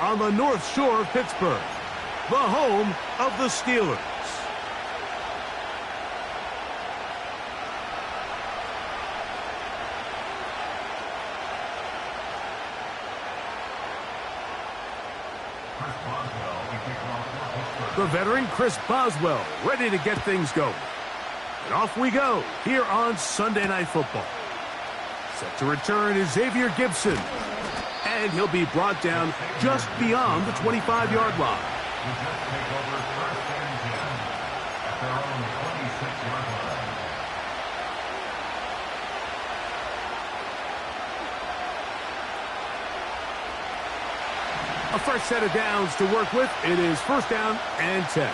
on the North Shore of Pittsburgh, the home of the Steelers. The veteran Chris Boswell ready to get things going. And off we go here on Sunday Night Football. Set to return is Xavier Gipson. And he'll be brought down just beyond the 25-yard line. A fresh set of downs to work with. It is first down and 10.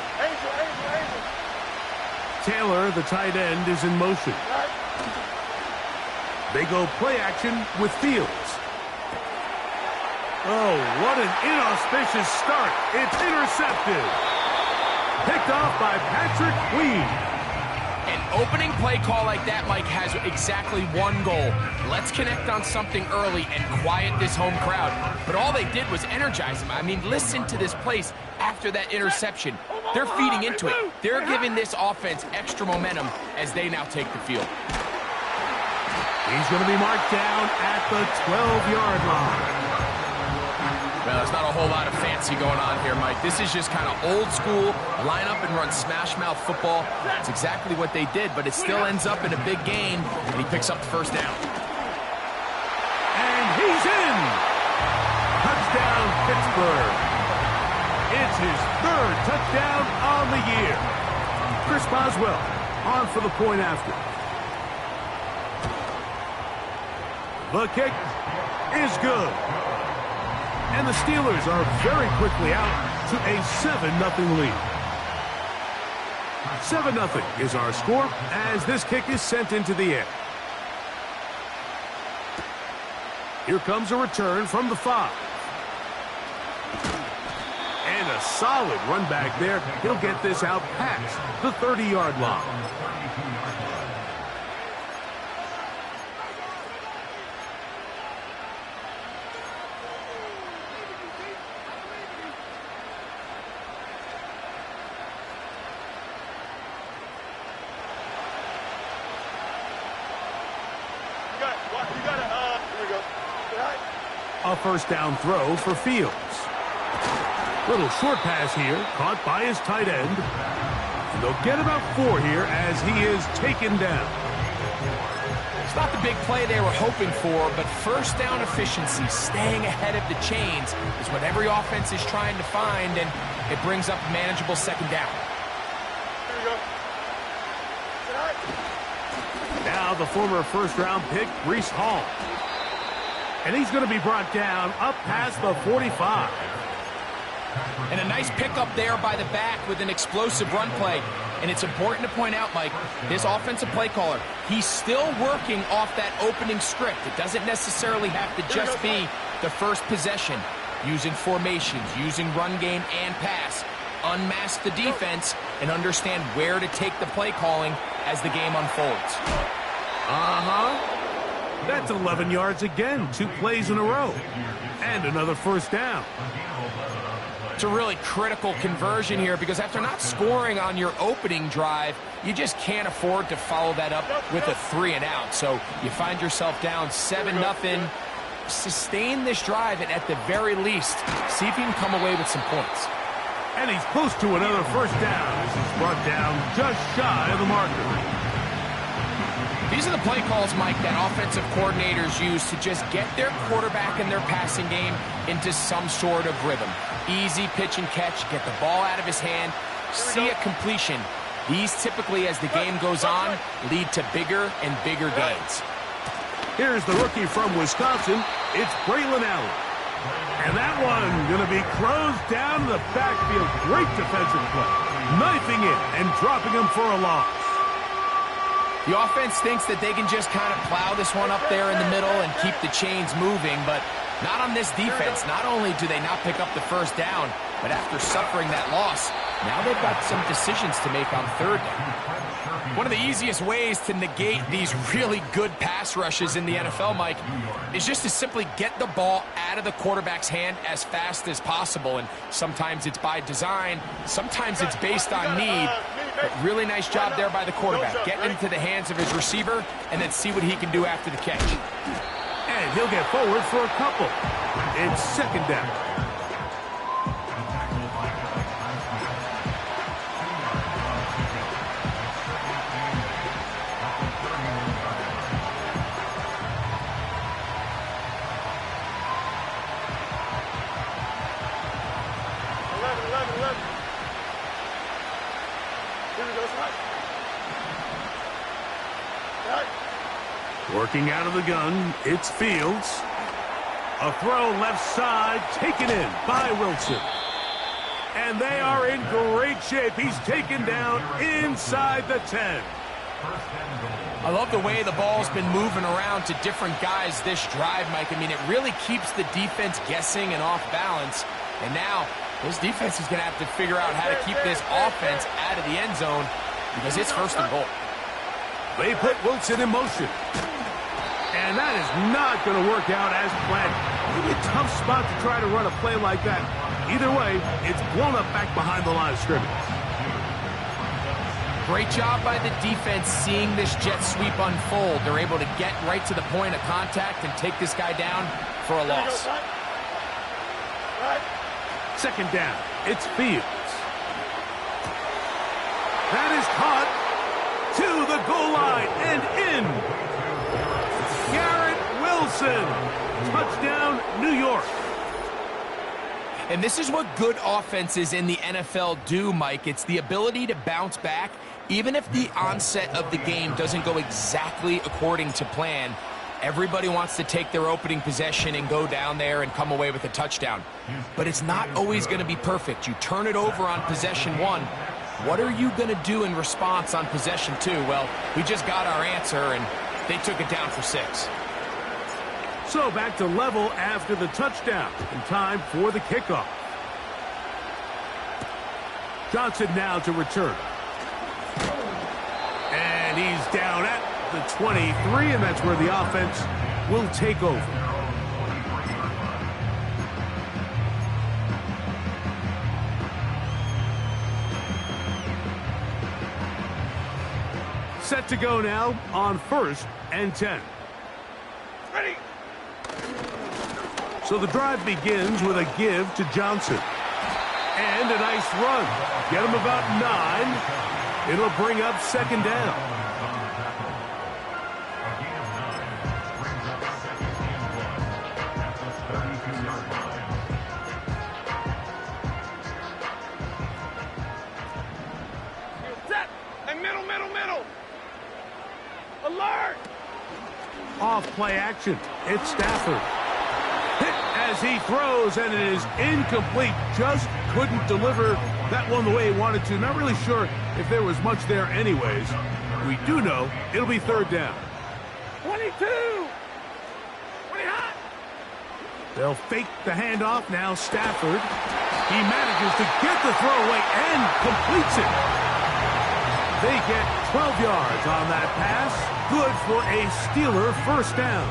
Taylor, the tight end, is in motion. They go play action with Fields. Oh, what an inauspicious start. It's intercepted. Picked off by Patrick Queen. An opening play call like that, Mike, has exactly one goal. Let's connect on something early and quiet this home crowd. But all they did was energize them. I mean, listen to this place after that interception. They're feeding into it. They're giving this offense extra momentum as they now take the field. He's going to be marked down at the 12-yard line. Well, there's not a whole lot of fancy going on here, Mike. This is just kind of old school, line up and run smash mouth football. That's exactly what they did, but it still ends up in a big gain, and he picks up the first down. And he's in! Touchdown, Pittsburgh. It's his third touchdown on the year. Chris Boswell on for the point after. The kick is good. And the Steelers are very quickly out to a 7-0 lead. 7-0 is our score as this kick is sent into the air. Here comes a return from the 5. And a solid run back there. He'll get this out past the 30-yard line. A first down throw for Fields. Little short pass here, caught by his tight end. And they'll get about 4 here as he is taken down. It's not the big play they were hoping for, but first down efficiency, staying ahead of the chains, is what every offense is trying to find, and it brings up a manageable second down. Now the former first-round pick, Breece Hall. And he's going to be brought down up past the 45. And a nice pickup there by the back with an explosive run play. And it's important to point out, Mike, this offensive play caller, he's still working off that opening script. It doesn't necessarily have to just be the first possession. Using formations, using run game and pass. Unmask the defense and understand where to take the play calling as the game unfolds. That's 11 yards again, 2 plays in a row. And another first down. It's a really critical conversion here because after not scoring on your opening drive, you just can't afford to follow that up with a 3-and-out. So you find yourself down 7-0. Sustain this drive and at the very least, see if you can come away with some points. And he's close to another first down as he's brought down just shy of the marker. These are the play calls, Mike, that offensive coordinators use to just get their quarterback and their passing game into some sort of rhythm. Easy pitch and catch, get the ball out of his hand, see a completion. These typically, as the game goes on, lead to bigger and bigger gains. Here's the rookie from Wisconsin. It's Braylon Allen. And that one going to be closed down to the backfield. Great defensive play. Knifing it and dropping him for a loss. The offense thinks that they can just kind of plow this one up there in the middle and keep the chains moving, but not on this defense. Not only do they not pick up the first down, but after suffering that loss, Now they've got some decisions to make on third down. One of the easiest ways to negate these really good pass rushes in the NFL, Mike, is just to simply get the ball out of the quarterback's hand as fast as possible. And sometimes it's by design, sometimes it's based on need. But really nice job there by the quarterback. Get into the hands of his receiver and then see what he can do after the catch. And he'll get forward for a couple. It's second down. Working out of the gun, it's Fields. A throw left side, taken in by Wilson. And they are in great shape. He's taken down inside the 10. I love the way the ball's been moving around to different guys this drive, Mike. I mean, it really keeps the defense guessing and off balance. And now, this defense is going to have to figure out how to keep this offense out of the end zone because it's first and goal. They put Wilson in motion. And that is not going to work out as planned. Maybe a tough spot to try to run a play like that. Either way, it's blown up back behind the line of scrimmage. Great job by the defense seeing this jet sweep unfold. They're able to get right to the point of contact and take this guy down for a loss. Second down, it's Fields. That is caught to the goal line and in. Garrett Wilson. Touchdown, New York. And this is what good offenses in the NFL do, Mike. It's the ability to bounce back, even if the onset of the game doesn't go exactly according to plan. Everybody wants to take their opening possession and go down there and come away with a touchdown. But it's not always going to be perfect. You turn it over on possession one. What are you going to do in response on possession two? Well, we just got our answer, and they took it down for 6. So back to level after the touchdown. And time for the kickoff. Johnson now to return. And he's down at the 23, and that's where the offense will take over. Set to go now on 1st and 10. Ready. So the drive begins with a give to Johnson. And a nice run. Get him about 9. It'll bring up second down. Set. And middle. Alert. Off play action. It's Stafford. Hit as he throws, and it is incomplete. Just couldn't deliver that one the way he wanted to. Not really sure if there was much there anyways. We do know it'll be third down. 22. 20 hot. They'll fake the handoff now. Stafford. He manages to get the throw away and completes it. They get 12 yards on that pass. Good for a Steeler first down.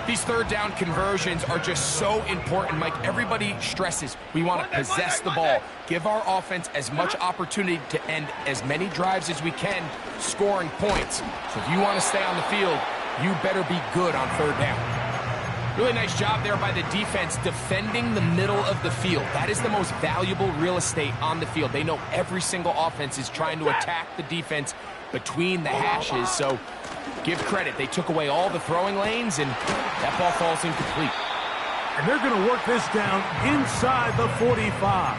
These third down conversions are just so important, Mike. Everybody stresses we want to possess the ball, give our offense as much opportunity to end as many drives as we can, scoring points. So if you want to stay on the field, you better be good on third down. Really nice job there by the defense defending the middle of the field. That is the most valuable real estate on the field. They know every single offense is trying to attack the defense between the hashes, so give credit. They took away all the throwing lanes, and that ball falls incomplete. And they're going to work this down inside the 45.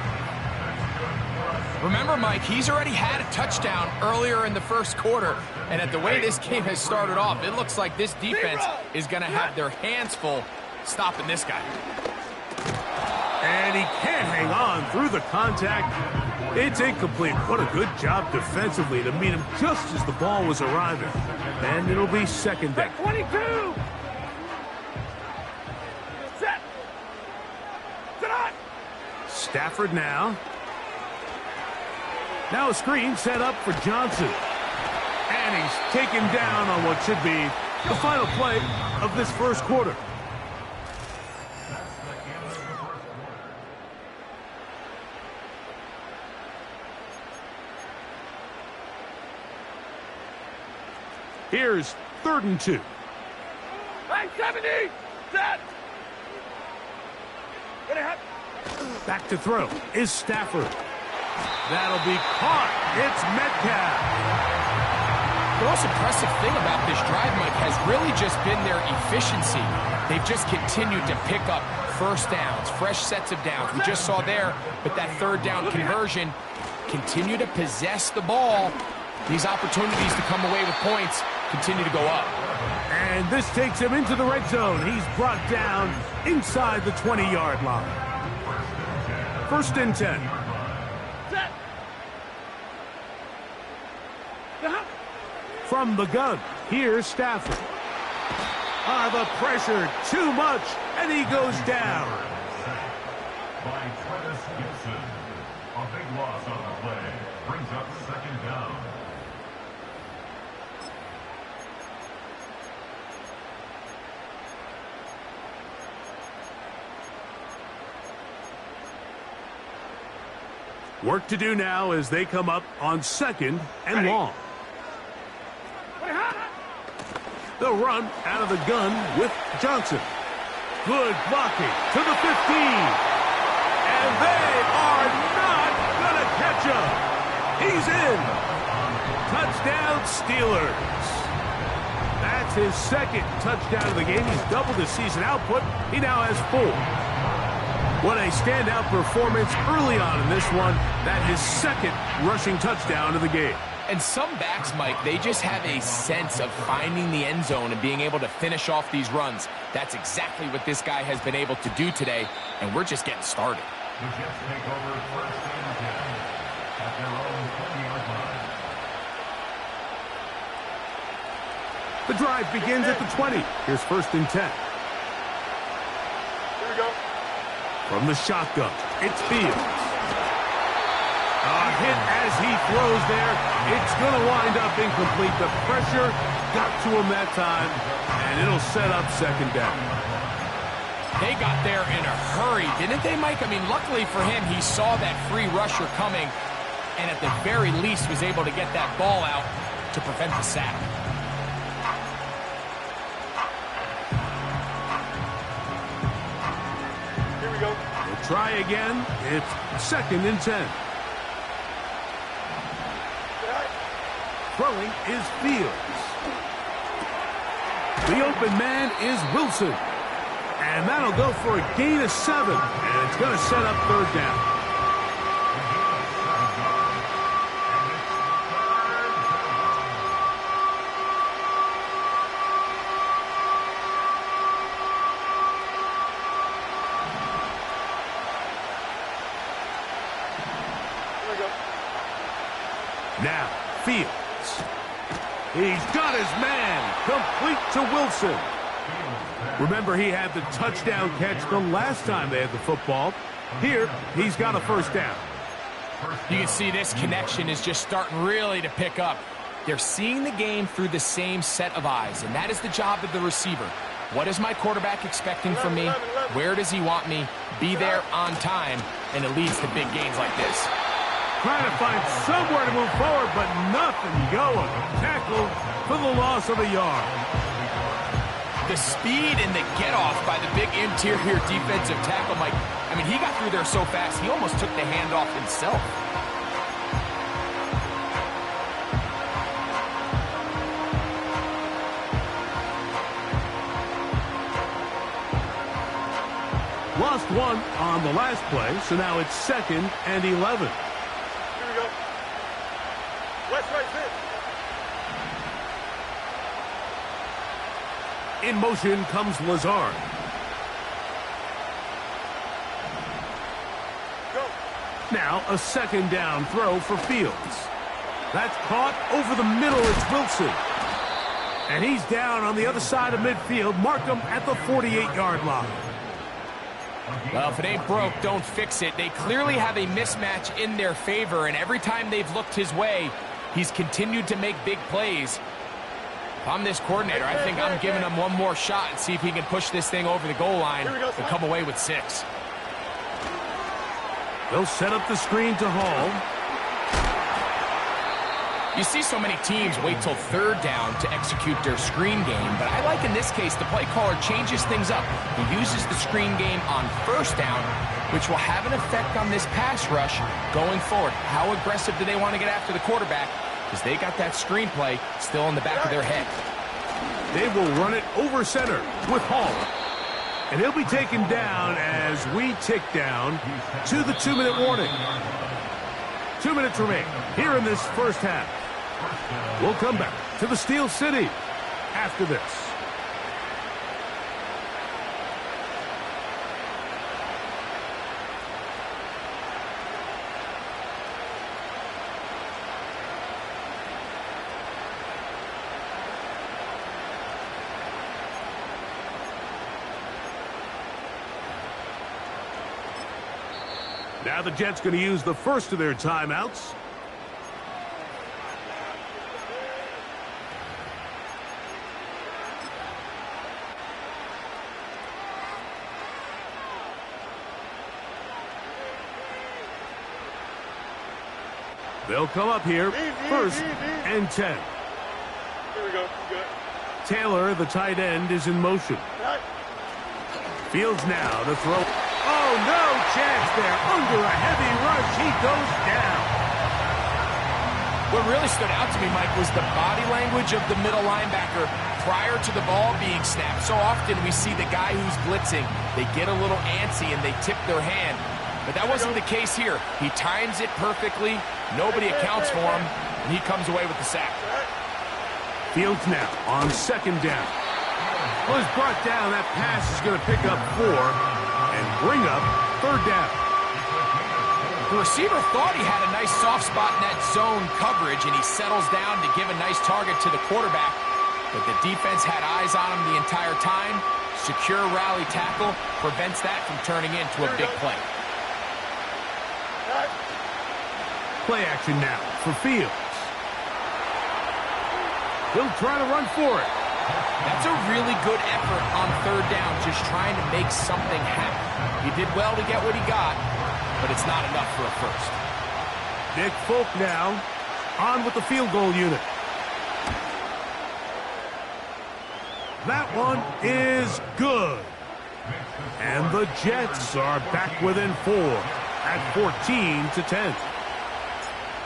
Remember, Mike, he's already had a touchdown earlier in the first quarter, and at the way this game has started off, it looks like this defense is going to have their hands full stopping this guy. And he can't hang on through the contact. It's incomplete. What a good job defensively to meet him just as the ball was arriving. And it'll be second down. 22. Set. Set on. Stafford now. Now a screen set up for Johnson. And he's taken down on what should be the final play of this first quarter. Here's 3rd and 2. 970. Set. Back to throw is Stafford. That'll be caught. It's Metcalf. The most impressive thing about this drive, Mike, has really just been their efficiency. They've just continued to pick up first downs, fresh sets of downs. We just saw there, but that 3rd down conversion, continue to possess the ball. These opportunities to come away with points continue to go up. And this takes him into the red zone. He's brought down inside the 20-yard line. 1st and 10. Set. From the gun, here's Stafford. The pressure, too much, and he goes down. By Travis Gibson. A big loss on the play. Brings up 2nd down. Work to do now as they come up on 2nd and long. The run out of the gun with Johnson. Good blocking to the 15. And they are not going to catch him. He's in. Touchdown Steelers. That's his 2nd touchdown of the game. He's doubled his season output. He now has 4. What a standout performance early on in this one. That his 2nd rushing touchdown of the game. And some backs, Mike, they just have a sense of finding the end zone and being able to finish off these runs. That's exactly what this guy has been able to do today, and we're just getting started. The Jets take over 1st and 10 at their own 20-yard line. The drive begins at the 20. Here's 1st and 10. Here we go. From the shotgun, it's Fields. A hit as he throws there. It's going to wind up incomplete. The pressure got to him that time, and it'll set up 2nd down. They got there in a hurry, didn't they, Mike? I mean, luckily for him, he saw that free rusher coming, and at the very least was able to get that ball out to prevent the sack. Here we go. We'll try again. It's 2nd and 10. Throwing is Fields. The open man is Wilson. And that'll go for a gain of 7. And it's going to set up 3rd down. Here we go. Now, Fields. He's got his man, complete to Wilson. Remember, he had the touchdown catch the last time they had the football. Here, he's got a 1st down. You can see this connection is just starting really to pick up. They're seeing the game through the same set of eyes, and that is the job of the receiver. What is my quarterback expecting from me? Where does he want me? Be there on time, and it leads to big gains like this. Trying to find somewhere to move forward, but nothing going. Tackled for the loss of a yard. The speed and the get-off by the big interior defensive tackle, Mike. I mean, he got through there so fast, he almost took the handoff himself. Lost 1 on the last play, so now it's 2nd and 11. Here we go. West right pitch. In motion comes Lazard. Go. Now a 2nd down throw for Fields. That's caught over the middle. It's Wilson. And he's down on the other side of midfield. Mark him at the 48-yard line. Well, if it ain't broke, don't fix it. They clearly have a mismatch in their favor, and every time they've looked his way, he's continued to make big plays. If I'm this coordinator, I think I'm giving him one more shot and see if he can push this thing over the goal line and come away with 6. They'll set up the screen to Hall. You see so many teams wait till 3rd down to execute their screen game, but I like in this case the play caller changes things up. He uses the screen game on 1st down, which will have an effect on this pass rush going forward. How aggressive do they want to get after the quarterback? Because they got that screen play still in the back of their head. They will run it over center with Hall. And he'll be taken down as we tick down to the 2-minute warning. 2 minutes remain here in this first half. We'll come back to the Steel City after this. Now the Jets going to use the first of their timeouts. They'll come up here, 1st and 10. Here we go. Good. Taylor, the tight end, is in motion. Fields now to throw. Oh, no chance there. Under a heavy rush, he goes down. What really stood out to me, Mike, was the body language of the middle linebacker prior to the ball being snapped. So often we see the guy who's blitzing, they get a little antsy and they tip their hand. But that wasn't the case here. He times it perfectly. Nobody accounts for him, and he comes away with the sack. Fields now on 2nd down. Was brought down. That pass is going to pick up 4 and bring up 3rd down. The receiver thought he had a nice soft spot in that zone coverage, and he settles down to give a nice target to the quarterback. But the defense had eyes on him the entire time. Secure rally tackle prevents that from turning into a big play. Play action now for Fields. He'll try to run for it. That's a really good effort on 3rd down, just trying to make something happen. He did well to get what he got, but it's not enough for a first. Nick Folk now on with the field goal unit. That one is good. And the Jets are back within 4 at 14-10.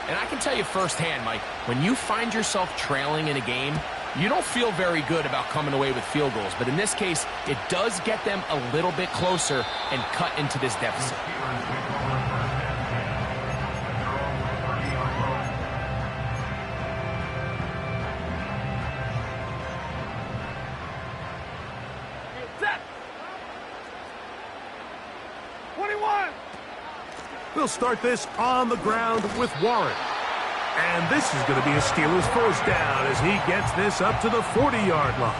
And I can tell you firsthand, Mike, when you find yourself trailing in a game, you don't feel very good about coming away with field goals. But in this case, it does get them a little bit closer and cut into this deficit. We'll start this on the ground with Warren. And this is going to be a Steelers 1st down as he gets this up to the 40-yard line.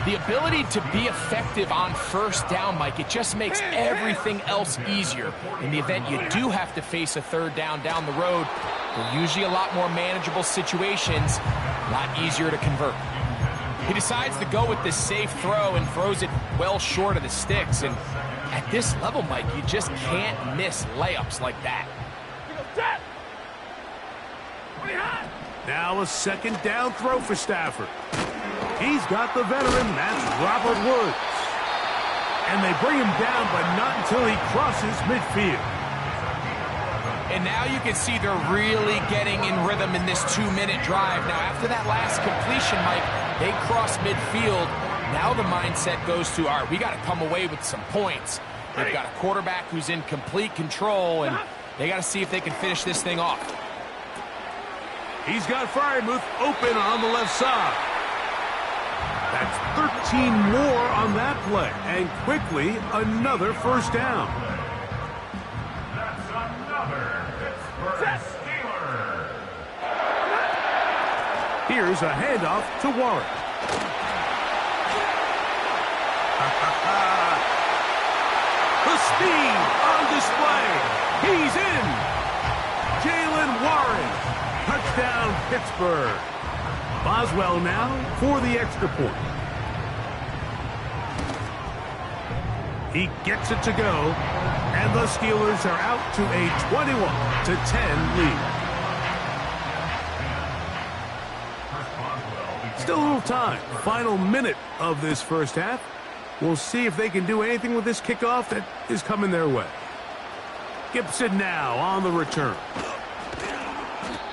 The ability to be effective on 1st down, Mike, it just makes everything else easier. In the event you do have to face a 3rd down the road, they're usually a lot more manageable situations, a lot easier to convert. He decides to go with this safe throw and throws it well short of the sticks. And at this level, Mike, you just can't miss layups like that. Now a 2nd down throw for Stafford. He's got the veteran, that's Robert Woods. And they bring him down, but not until he crosses midfield. And now you can see they're really getting in rhythm in this 2-minute drive. Now, after that last completion, Mike, they cross midfield. Now the mindset goes to, all right, we got to come away with some points. They've got a quarterback who's in complete control, and they got to see if they can finish this thing off. He's got Freiermuth open on the left side. That's 13 more on that play, and quickly another 1st down. That's another Pittsburgh Steeler. Here's a handoff to Warren. The speed on display. He's in. Jaylen Warren. Touchdown, Pittsburgh. Boswell now for the extra point. He gets it to go, and the Steelers are out to a 21-10 lead. Still a little time. Final minute of this first half. We'll see if they can do anything with this kickoff that is coming their way. Gibson now on the return.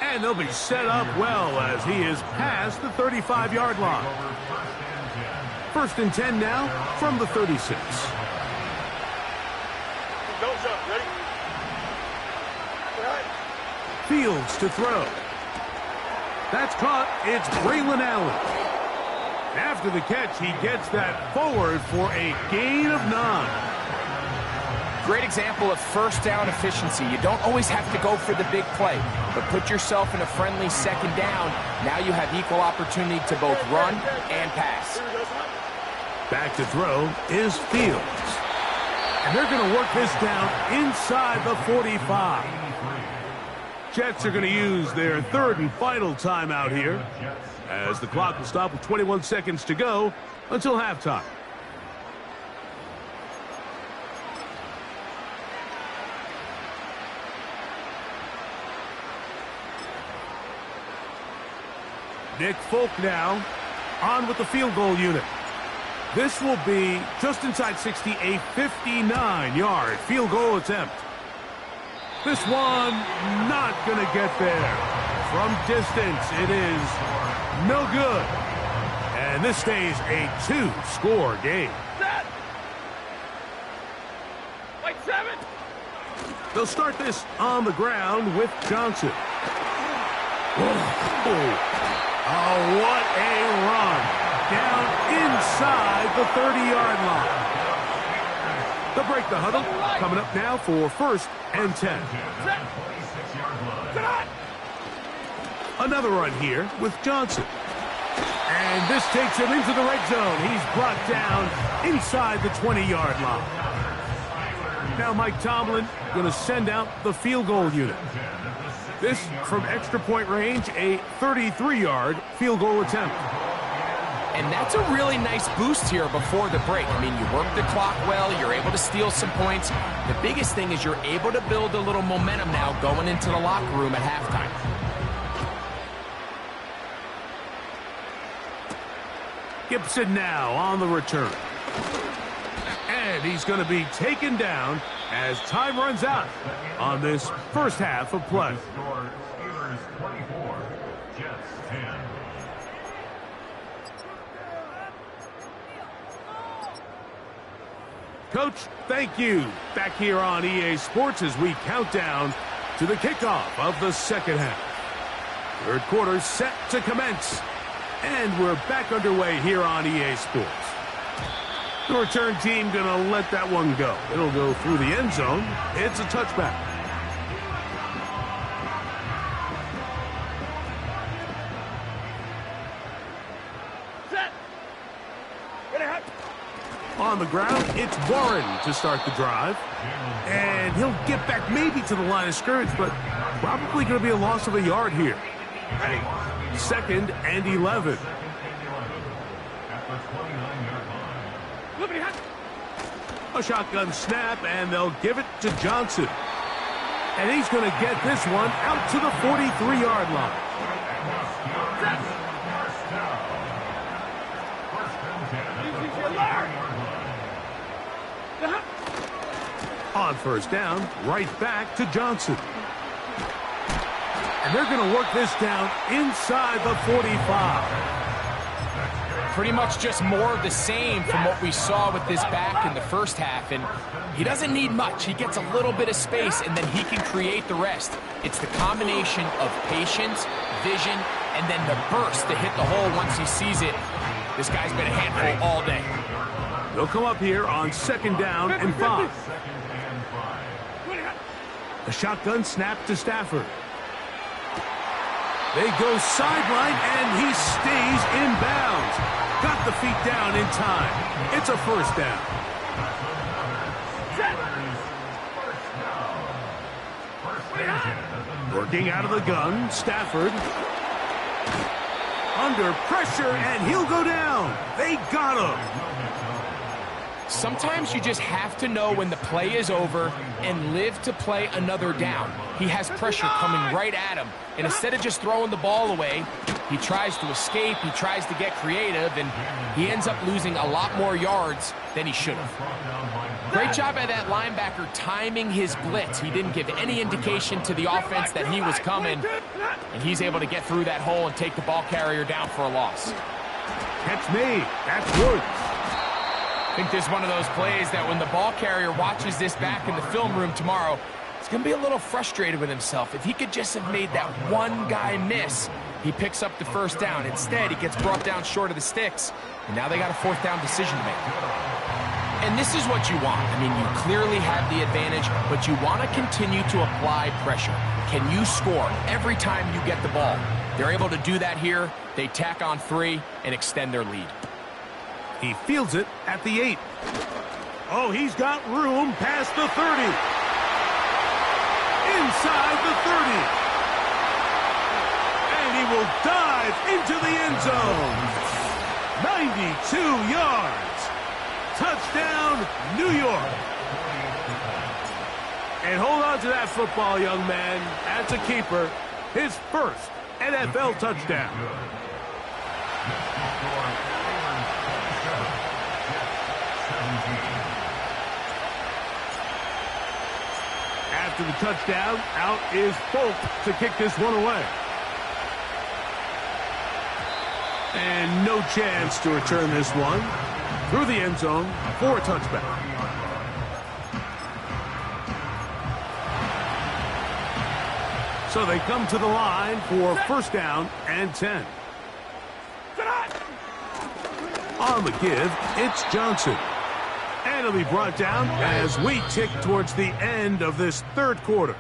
And they'll be set up well as he is past the 35-yard line. 1st and 10 now from the 36. Ready? Fields to throw. That's caught. It's Braylon Allen. After the catch, he gets that forward for a gain of 9. Great example of first down efficiency. You don't always have to go for the big play, but put yourself in a friendly second down. Now you have equal opportunity to both run and pass. Back to throw is Fields. And they're going to work this down inside the 45. Jets are going to use their 3rd and final timeout here, as the clock will stop with 21 seconds to go until halftime. Nick Folk now on with the field goal unit. This will be just inside 60, a 59-yard field goal attempt. This one not going to get there. From distance, it is no good. And this stays a 2-score game. Set. Like 7. They'll start this on the ground with Johnson. Oh, what a run. Down inside the 30-yard line. They'll break the huddle. Coming up now for 1st and 10. Another run here with Johnson. And this takes him into the red zone. He's brought down inside the 20-yard line. Now Mike Tomlin going to send out the field goal unit. This from extra point range, a 33-yard field goal attempt. And that's a really nice boost here before the break. I mean, you work the clock well, you're able to steal some points. The biggest thing is you're able to build a little momentum now going into the locker room at halftime. Gibson now on the return. And he's going to be taken down as time runs out on this first half of play. Steelers 24, Jets 10. Coach, thank you. Back here on EA Sports as we count down to the kickoff of the second half. 3rd quarter set to commence. And we're back underway here on EA Sports. The return team going to let that one go. It'll go through the end zone. It's a touchback. Set. On the ground, it's Warren to start the drive. And he'll get back maybe to the line of scrimmage, but probably going to be a loss of a yard here. 2nd and 11. A shotgun snap, and they'll give it to Johnson. And he's going to get this one out to the 43-yard line. On 1st down, right back to Johnson. And they're going to work this down inside the 45. Pretty much just more of the same from what we saw with this back in the first half. And he doesn't need much. He gets a little bit of space, and then he can create the rest. It's the combination of patience, vision, and then the burst to hit the hole once he sees it. This guy's been a handful all day. They'll come up here on 2nd down and 5. A shotgun snap to Stafford. They go sideline, and he stays in bounds. Got the feet down in time. It's a 1st down. Working out of the gun, Stafford. Under pressure, and he'll go down. They got him. Sometimes you just have to know when the play is over and live to play another down. He has pressure coming right at him, and instead of just throwing the ball away, he tries to escape, he tries to get creative, and he ends up losing a lot more yards than he should have. Great job by that linebacker timing his blitz. He didn't give any indication to the offense that he was coming, and he's able to get through that hole and take the ball carrier down for a loss. Catch made. That's Woods. I think this is one of those plays that when the ball carrier watches this back in the film room tomorrow, he's going to be a little frustrated with himself. If he could just have made that one guy miss, he picks up the first down. Instead, he gets brought down short of the sticks, and now they got a fourth down decision to make. And this is what you want. I mean, you clearly have the advantage, but you want to continue to apply pressure. Can you score every time you get the ball? They're able to do that here. They tack on 3 and extend their lead. He fields it at the 8. Oh, he's got room past the 30. Inside the 30. And he will dive into the end zone. 92 yards. Touchdown, New York. And hold on to that football, young man. As a keeper, his first NFL touchdown. After the touchdown, out is Folk to kick this one away. And no chance to return this one through the end zone for a touchback. So they come to the line for first down and 10. On the give, it's Johnson. And it'll be brought down as we tick towards the end of this third quarter.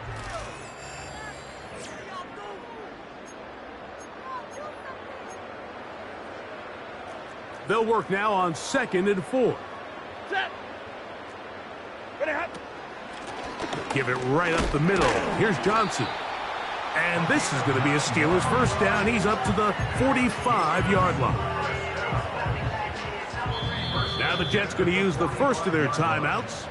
They'll work now on 2nd and 4. Give it right up the middle. Here's Johnson. And this is going to be a Steelers first down. He's up to the 45-yard line. Now the Jets going to use the first of their timeouts.